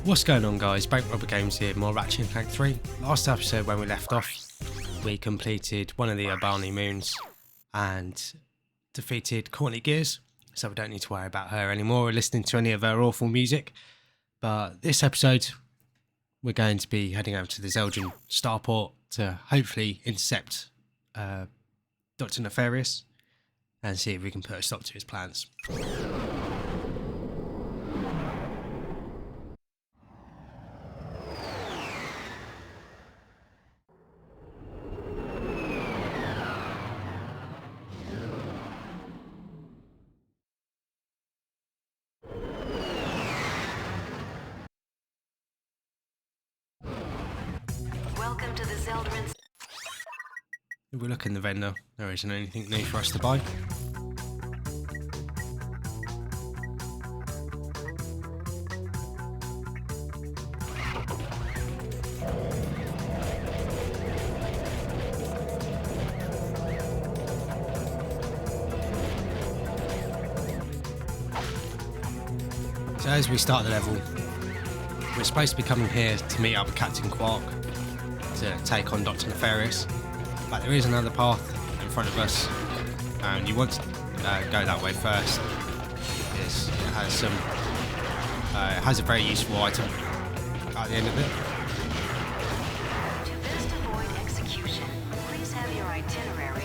What's going on, guys? Ratchet Games here, more Ratchet and Clank 3. Last episode, when we left off, we completed one of the Albani moons and defeated Courtney Gears, so we don't need to worry about her anymore or listening to any of her awful music. But this episode, we're going to be heading over to the Zeldrin Starport to hopefully intercept Dr. Nefarious and see if we can put a stop to his plans. Welcome to the Zeldrin. If we look in the vendor, there isn't anything new for us to buy. So as we start the level, we're supposed to be coming here to meet up with Captain Quark to take on Dr. Nefarious, but there is another path in front of us, and you want to go that way first because it has some it has a very useful item at the end of it. To best avoid execution, please have your itinerary.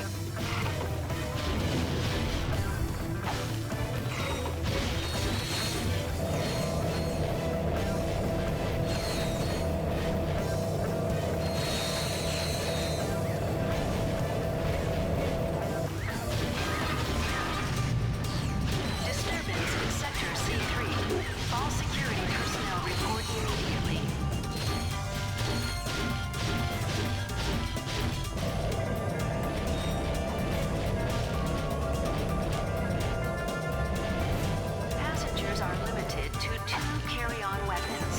Disturbance in Sector C3. All security personnel report immediately. Passengers are limited to 2 carry-on weapons.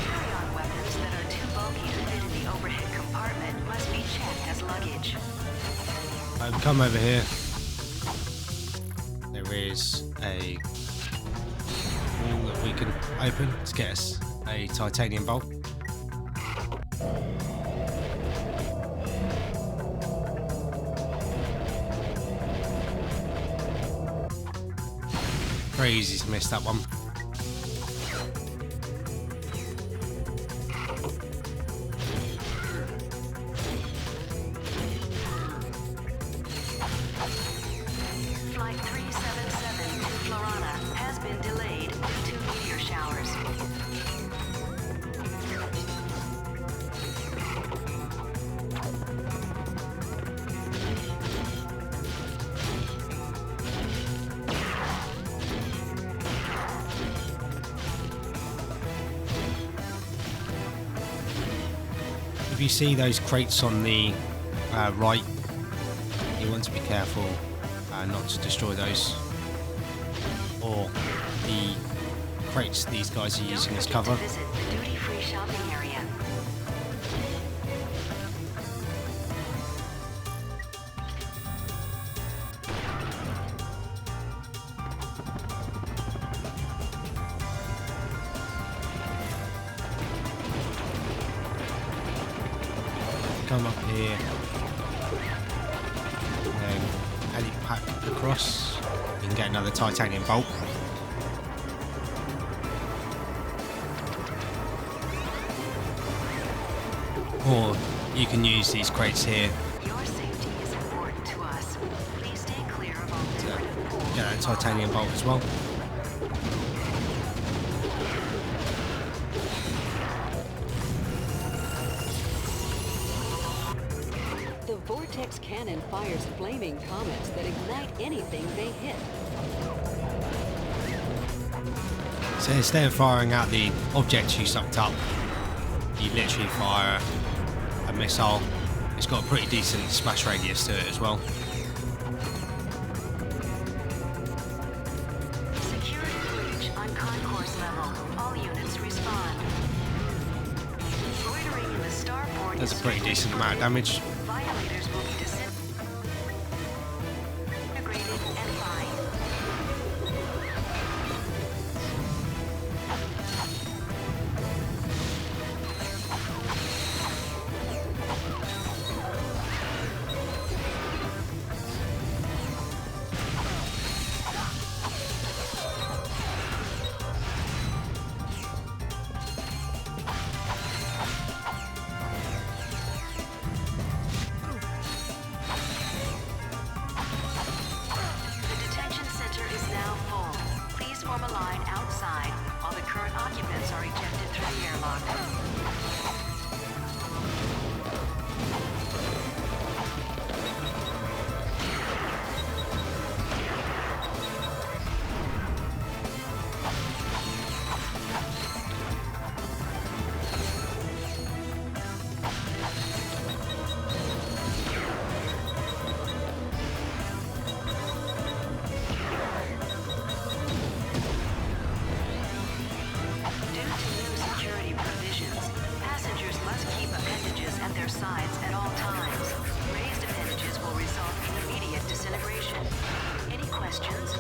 Carry-on weapons that are too bulky to fit in the overhead compartment must be checked as luggage. Come over here. There is a wall that we can open to get us a titanium bolt. Very easy to miss that one. Flight 377 to Florana has been delayed due to meteor showers. If you see those crates on the right, you want to be careful not to destroy those, or the crates these guys are using as cover. Visit the duty-free shopping area. Come up here and then heli pack across. You can get another titanium bolt. Or you can use these crates here Your safety is important to us. Please stay clear of all to different pools. get that titanium bolt as well. The vortex cannon fires flaming comets that ignite anything they hit. So instead of firing out the objects you sucked up, you literally fire a missile. It's got a pretty decent splash radius to it as well. Security breach on concourse level. All units respond. Loitering in the starport. Does a pretty decent amount of damage. Violators will be disintegrated and fined. The detention center is now full. Please form a line outside while the current occupants are ejected through the airlock. Due to new security provisions, passengers must keep appendages at their sides at all times. Raised appendages will result in immediate disintegration. Any questions?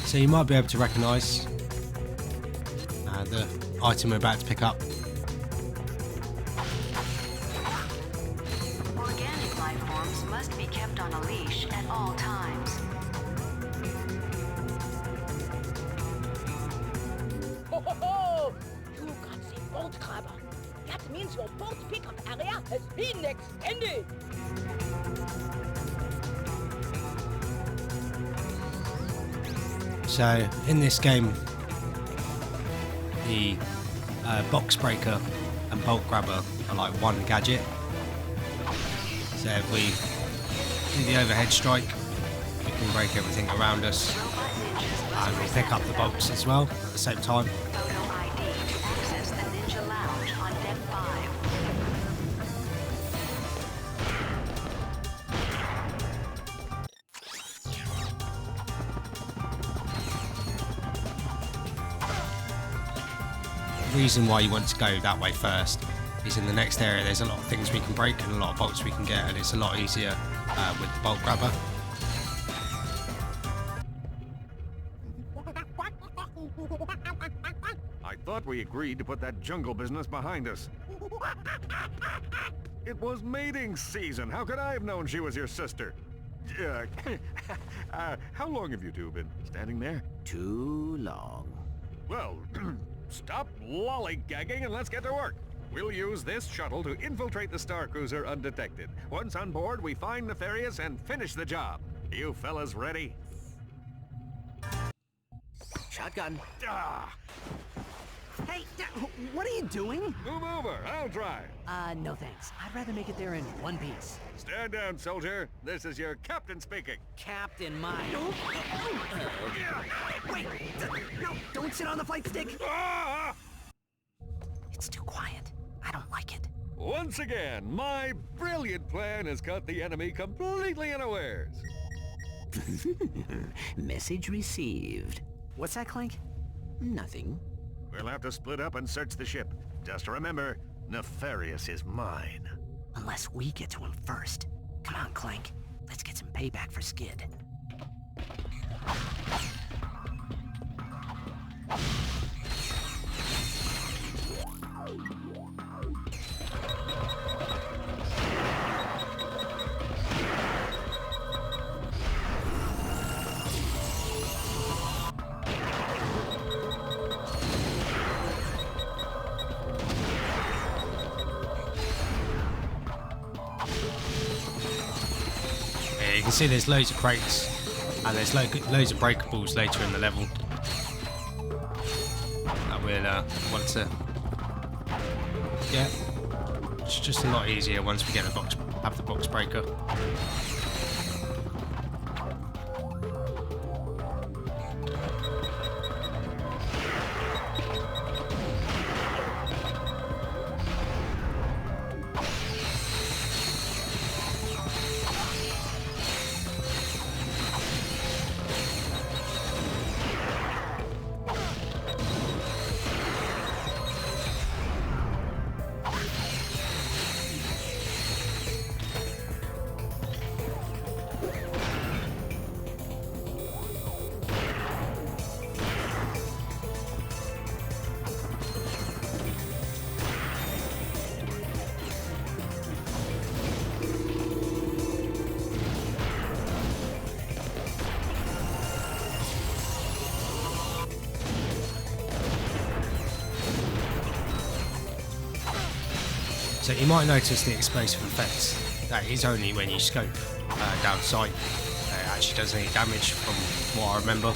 So you might be able to recognise the item we're about to pick up. Organic life forms must be kept on a leash at all times. Ho, ho, ho! You got the bolt grabber. That means your bolt pickup area has been extended. So in this game, the box breaker and bolt grabber are like one gadget. So if we do the overhead strike, we can break everything around us, Robot ninjas must and we'll pick up the bolts as well at the same time. photo ID to access the Ninja Lounge on Deck 5. The reason why you want to go that way first is in the next area there's a lot of things we can break and a lot of bolts we can get, and it's a lot easier with the bolt grabber. I thought we agreed to put that jungle business behind us. It was mating season. How could I have known she was your sister? How long have you two been standing there? Too long. Well, stop lollygagging and let's get to work. We'll use this shuttle to infiltrate the Star Cruiser undetected. Once on board, we find Nefarious and finish the job. You fellas ready? Shotgun. Ah, Hey, what are you doing? move over, I'll drive. No thanks. I'd rather make it there in one piece. Stand down, soldier. This is your captain speaking. Captain Mine. Wait! No, don't sit on the flight stick! Ah! It's too quiet. I don't like it. Once again, my brilliant plan has caught the enemy completely unawares. Message received. What's that, Clank? Nothing. We'll have to split up and search the ship. Just remember, Nefarious is mine. Unless we get to him first. Come on, Clank. Let's get some payback for Skid. Yeah, you can see there's loads of crates and there's loads of breakables later in the level. we'll want to. Yeah, it's just a lot easier once we get have the box breaker. So you might notice the explosive effect. That is only when you scope down sight. It actually does any damage from what I remember.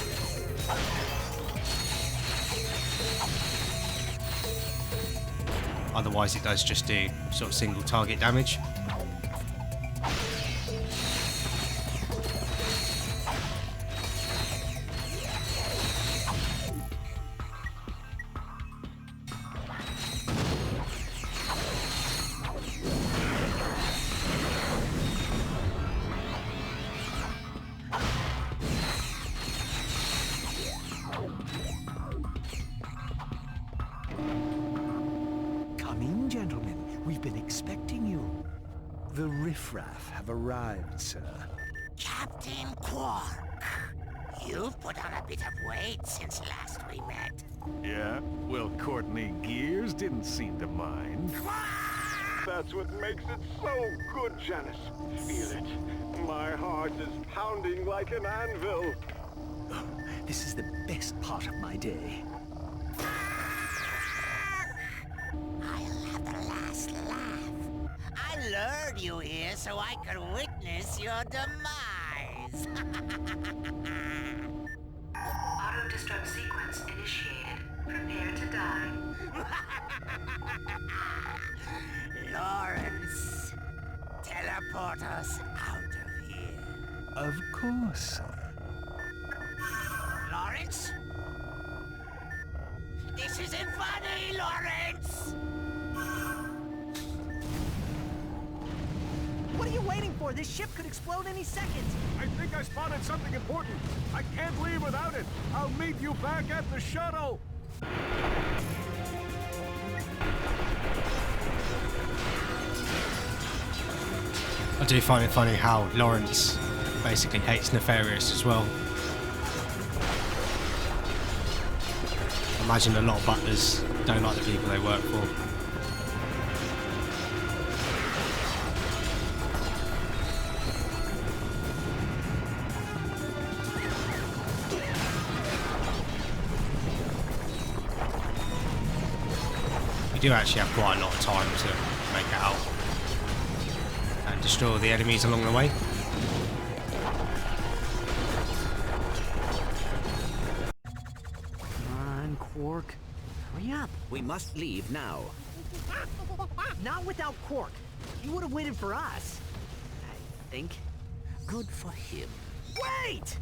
Otherwise it does just do sort of single target damage. Come in, gentlemen. We've been expecting you. The riffraff have arrived, sir. Captain Quark, you've put on a bit of weight since last we met. Yeah? Well, Courtney Gears didn't seem to mind. That's what makes it so good, Janice. Feel it. My heart is pounding like an anvil. Oh, this is the best part of my day. I'll have the last laugh. I lured you here so I could witness your demise. Auto-destruct sequence initiated. Prepare to die. Lawrence, teleport us out of here. Of course, sir. Lawrence? This isn't funny, Lawrence! What are you waiting for? This ship could explode any second. I think I spotted something important. I can't leave without it. I'll meet you back at the shuttle. I do find it funny how Lawrence basically hates Nefarious as well. I imagine a lot of butlers don't like the people they work for. You do actually have quite a lot of time to make it out and destroy all the enemies along the way. Come on, Quark. Hurry up. We must leave now. Not without Quark. He would have waited for us. I think. Good for him. Wait!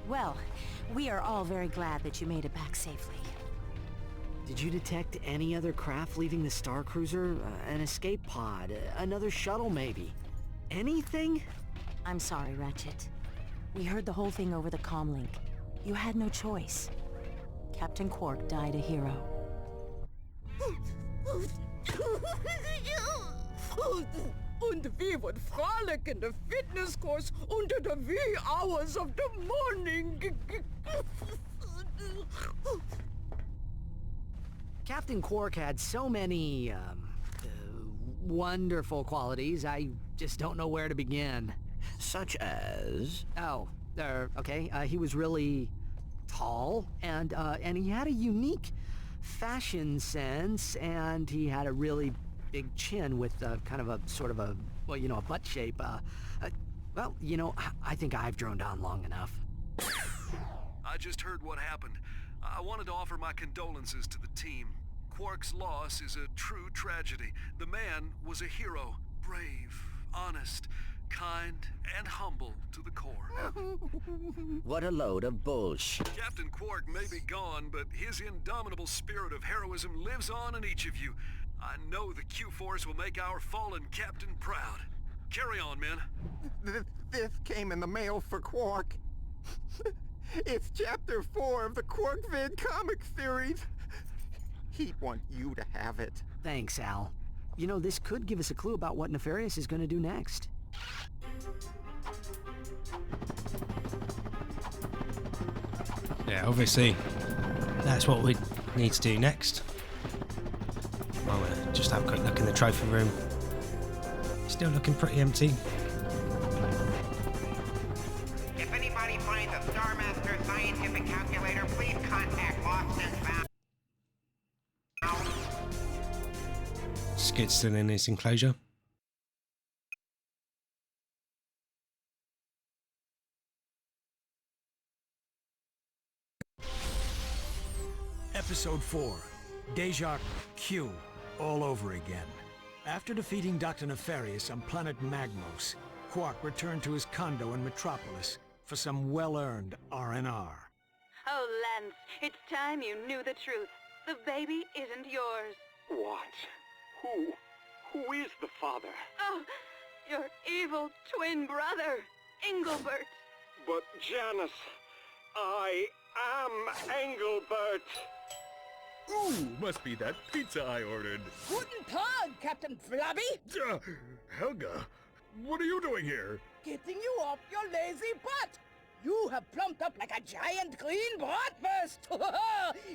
Well, we are all very glad that you made it back safely. Did you detect any other craft leaving the Star Cruiser? An escape pod? Another shuttle, maybe? Anything? I'm sorry, Ratchet. We heard the whole thing over the comlink. You had no choice. Captain Quark died a hero. Und we would frolic in the fitness course unter the wee hours of the morning. Captain Quark had so many, wonderful qualities, I just don't know where to begin. Such as? Oh, okay, he was really tall, and he had a unique fashion sense, and he had a really big chin with kind of a sort of a, well, you know, a butt shape. Well, you know, I think I've droned on long enough. I just heard what happened. I wanted to offer my condolences to the team. Quark's loss is a true tragedy. The man was a hero. Brave, honest, kind, and humble to the core. What a load of bullshit. Captain Quark may be gone, but his indomitable spirit of heroism lives on in each of you. I know the Q-Force will make our fallen captain proud. Carry on, men. This came in the mail for Quark. It's Chapter 4 of the Quarkvid comic series. He'd want you to have it. Thanks, Al. You know, this could give us a clue about what Nefarious is going to do next. Yeah, obviously, that's what we need to do next. Well, just have a quick look in the trophy room. Still looking pretty empty. If anybody finds a Starmaster scientific calculator, please contact Lost and Found. Skid's still in his enclosure. Episode 4. Deja Q. All over again. After defeating Dr. Nefarious on planet Magmos, Quark returned to his condo in Metropolis for some well-earned R&R. Oh, Lance, it's time you knew the truth. The baby isn't yours. What? Who is the father? Oh, your evil twin brother, Engelbert. But Janice, I am Engelbert. Ooh, must be that pizza I ordered. Guten Tag, Captain Flabby. Helga, what are you doing here? Getting you off your lazy butt. You have plumped up like a giant green bratwurst.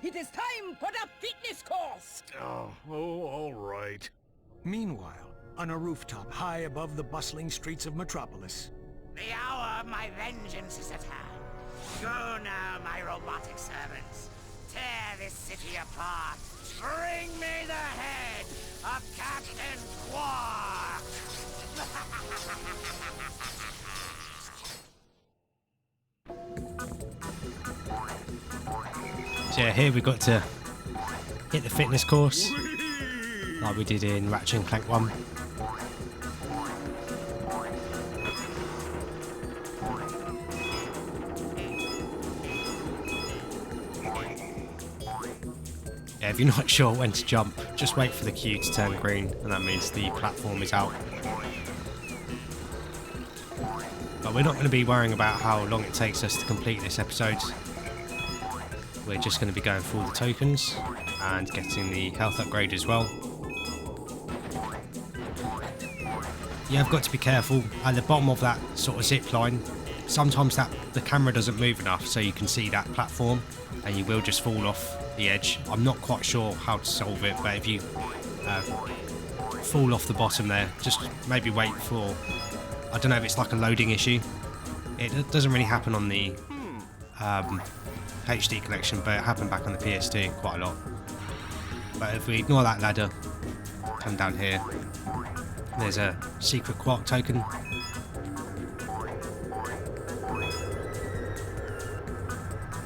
It is time for the fitness course. Oh, all right. Meanwhile, on a rooftop high above the bustling streets of Metropolis. The hour of my vengeance is at hand. Go now, my robotic servants. Tear this city apart. Bring me the head of Captain Quark! So yeah, here we got to hit the fitness course like we did in Ratchet and Clank 1. Yeah, if you're not sure when to jump, just wait for the cue to turn green, and that means the platform is out. But we're not going to be worrying about how long it takes us to complete this episode. We're just going to be going for all the tokens and getting the health upgrade as well. Yeah, I've got to be careful at the bottom of that sort of zip line. Sometimes the camera doesn't move enough so you can see that platform, and you will just fall off the edge. I'm not quite sure how to solve it, but if you fall off the bottom there, just maybe wait for, I don't know if it's like a loading issue. It doesn't really happen on the HD collection, but it happened back on the PS2 quite a lot. But if we ignore that ladder, come down here, there's a secret Quark token.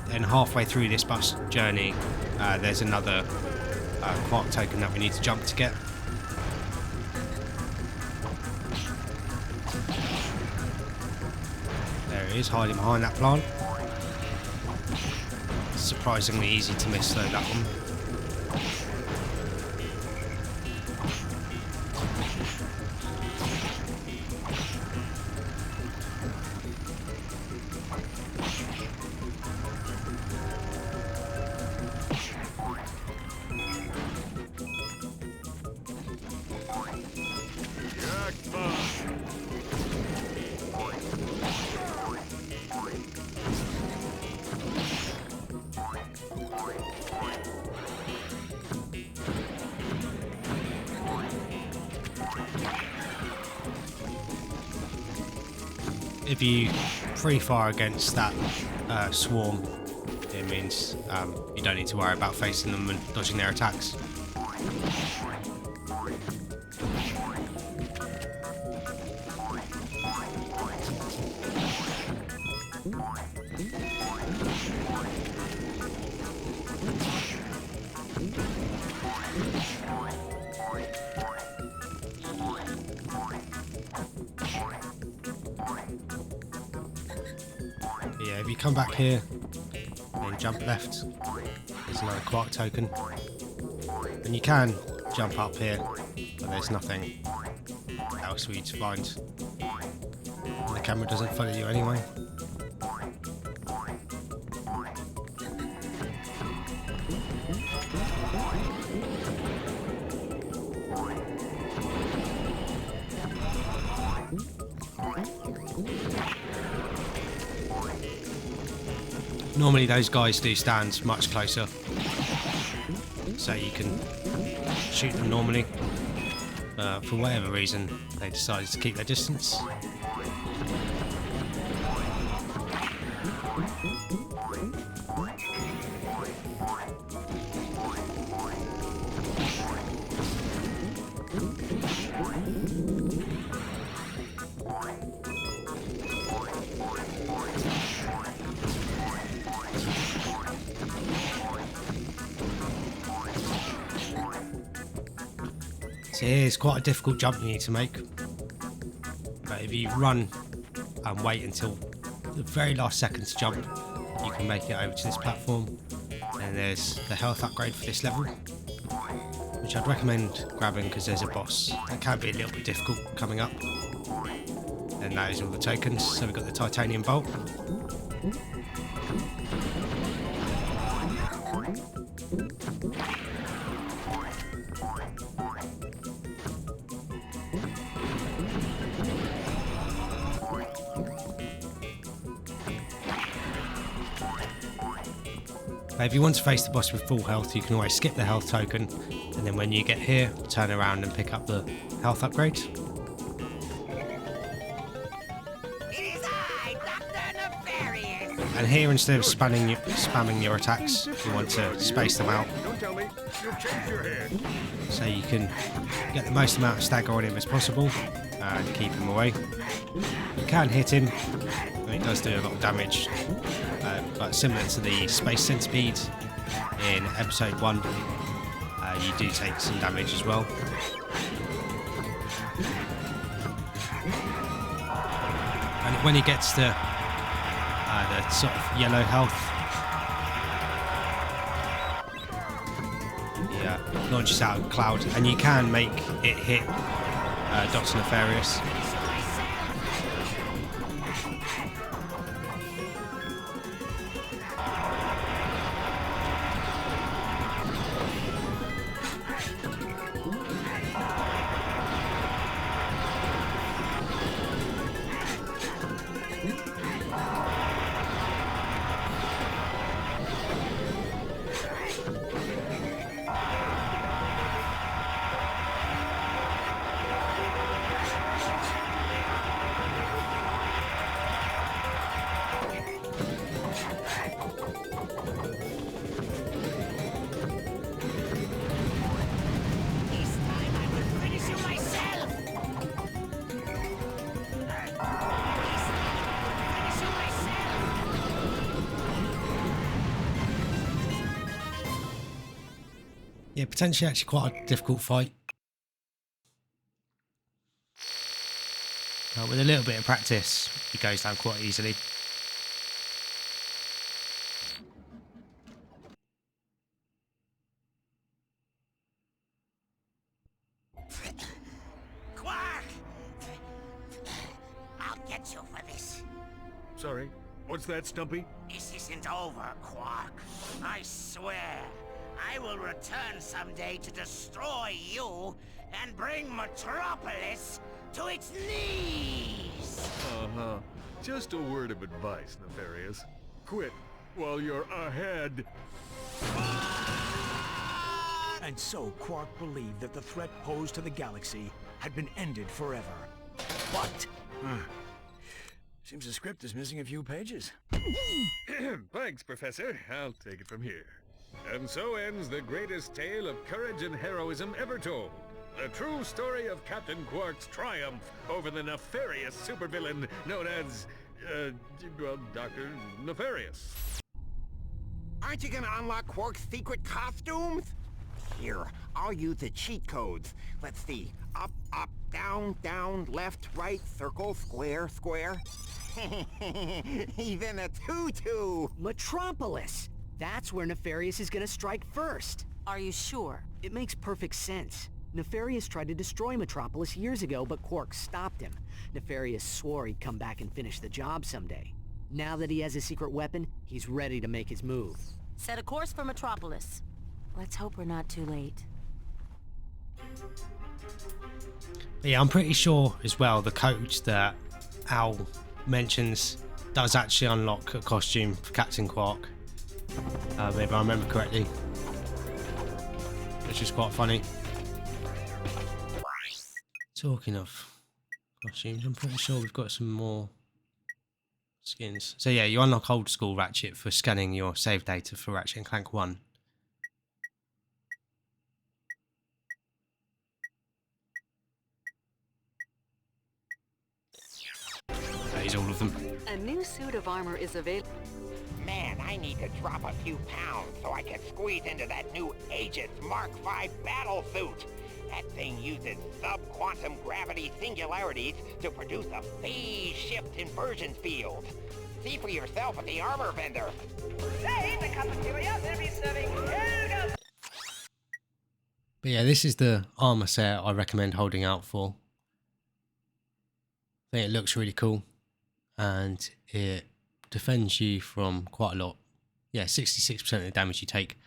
Then halfway through this bus journey, there's another Quark token that we need to jump to get. There it is, hiding behind that plant. Surprisingly easy to miss though, that one. Jackpot! if you free fire against that swarm, it means you don't need to worry about facing them and dodging their attacks. Yeah, if you come back here and jump left, there's another Quark token. And you can jump up here, but there's nothing else for you to find. And the camera doesn't follow you anyway. Normally those guys do stand much closer, so you can shoot them normally. For whatever reason, they decided to keep their distance. So here's quite a difficult jump you need to make, but if you run and wait until the very last second to jump, you can make it over to this platform. And there's the health upgrade for this level, which I'd recommend grabbing because there's a boss that can be a little bit difficult coming up. And that is all the tokens. So we've got the titanium bolt, if you want to face the boss with full health, you can always skip the health token, and then when you get here, turn around and pick up the health upgrade. It is I, Dr. Nefarious. And here, instead of spamming your attacks, you want to space them out, Don't tell me. You've changed your head. so you can get the most amount of stagger on him as possible and keep him away. You can hit him, and it does do a lot of damage. But similar to the Space Centipede in episode 1, you do take some damage as well. And when he gets to the sort of yellow health, he launches out of a cloud, and you can make it hit Dr. Nefarious. Yeah, potentially actually quite a difficult fight. But with a little bit of practice, it goes down quite easily. Quark! I'll get you for this. Sorry, what's that, Stumpy? This isn't over, Quark. I swear. I will return someday to destroy you and bring Metropolis to its knees! Uh-huh. Just a word of advice, Nefarious. Quit while you're ahead. And so Quark believed that the threat posed to the galaxy had been ended forever. But Seems the script is missing a few pages. Thanks, Professor. I'll take it from here. And so ends the greatest tale of courage and heroism ever told. The true story of Captain Quark's triumph over the nefarious supervillain known as, well, Dr. Nefarious. Aren't you gonna unlock Quark's secret costumes? Here, I'll use the cheat codes. Let's see. Up, up, down, down, left, right, circle, square, square. He's in a tutu! Metropolis! That's where Nefarious is gonna strike first. Are you sure? It makes perfect sense. Nefarious tried to destroy Metropolis years ago, but Quark stopped him. Nefarious swore he'd come back and finish the job someday. Now that he has a secret weapon, he's ready to make his move. Set a course for Metropolis. Let's hope we're not too late. Yeah, I'm pretty sure as well the code that Al mentions does actually unlock a costume for Captain Quark. If I remember correctly. Which is quite funny. Talking of costumes, I'm pretty sure we've got some more skins. So yeah, you unlock old school Ratchet for scanning your save data for Ratchet and Clank 1. That is all of them. A new suit of armor is available. Man, I need to drop a few pounds so I can squeeze into that new Aegis Mark V battle suit. That thing uses sub-quantum gravity singularities to produce a phase shift inversion field. See for yourself at the armor vendor. Today, the cafeteria will be serving Helga. But yeah, this is the armor set I recommend holding out for. I think it looks really cool. And it defends you from quite a lot. Yeah, 66% of the damage you take.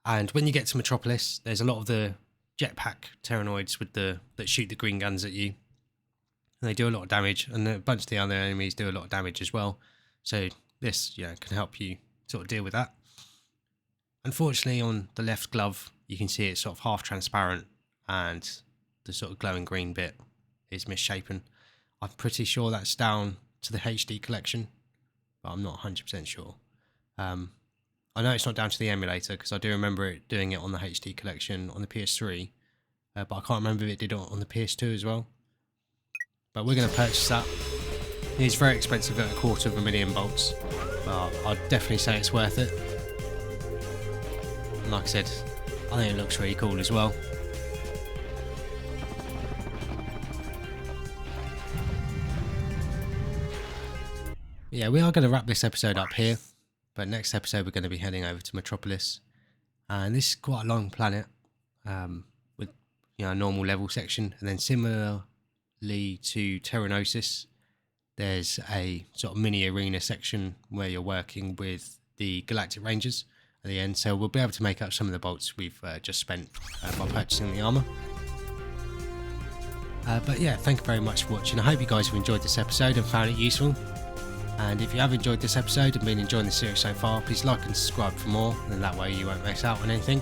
And when you get to Metropolis, there's a lot of the jetpack Terranoids with that shoot the green guns at you. And they do a lot of damage, and a bunch of the other enemies do a lot of damage as well. So this, can help you sort of deal with that. Unfortunately, on the left glove, you can see it's sort of half transparent, and the sort of glowing green bit is misshapen. I'm pretty sure that's down to the HD collection, but I'm not 100% sure. I know it's not down to the emulator, because I do remember it doing it on the HD collection on the PS3, but I can't remember if it did it on the PS2 as well. But we're going to purchase that. It's very expensive at $250,000 bolts, but I'd definitely say it's worth it. And like I said, I think it looks really cool as well. Yeah, we are going to wrap this episode up here, but next episode we're going to be heading over to Metropolis, and this is quite a long planet with a normal level section, and then similarly to Terranosis, there's a sort of mini arena section where you're working with the Galactic Rangers at the end, so we'll be able to make up some of the bolts we've just spent by purchasing the armour. But yeah, thank you very much for watching. I hope you guys have enjoyed this episode and found it useful. And if you have enjoyed this episode and been enjoying the series so far, please like and subscribe for more, and that way you won't miss out on anything.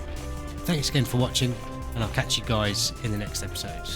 Thanks again for watching, and I'll catch you guys in the next episode.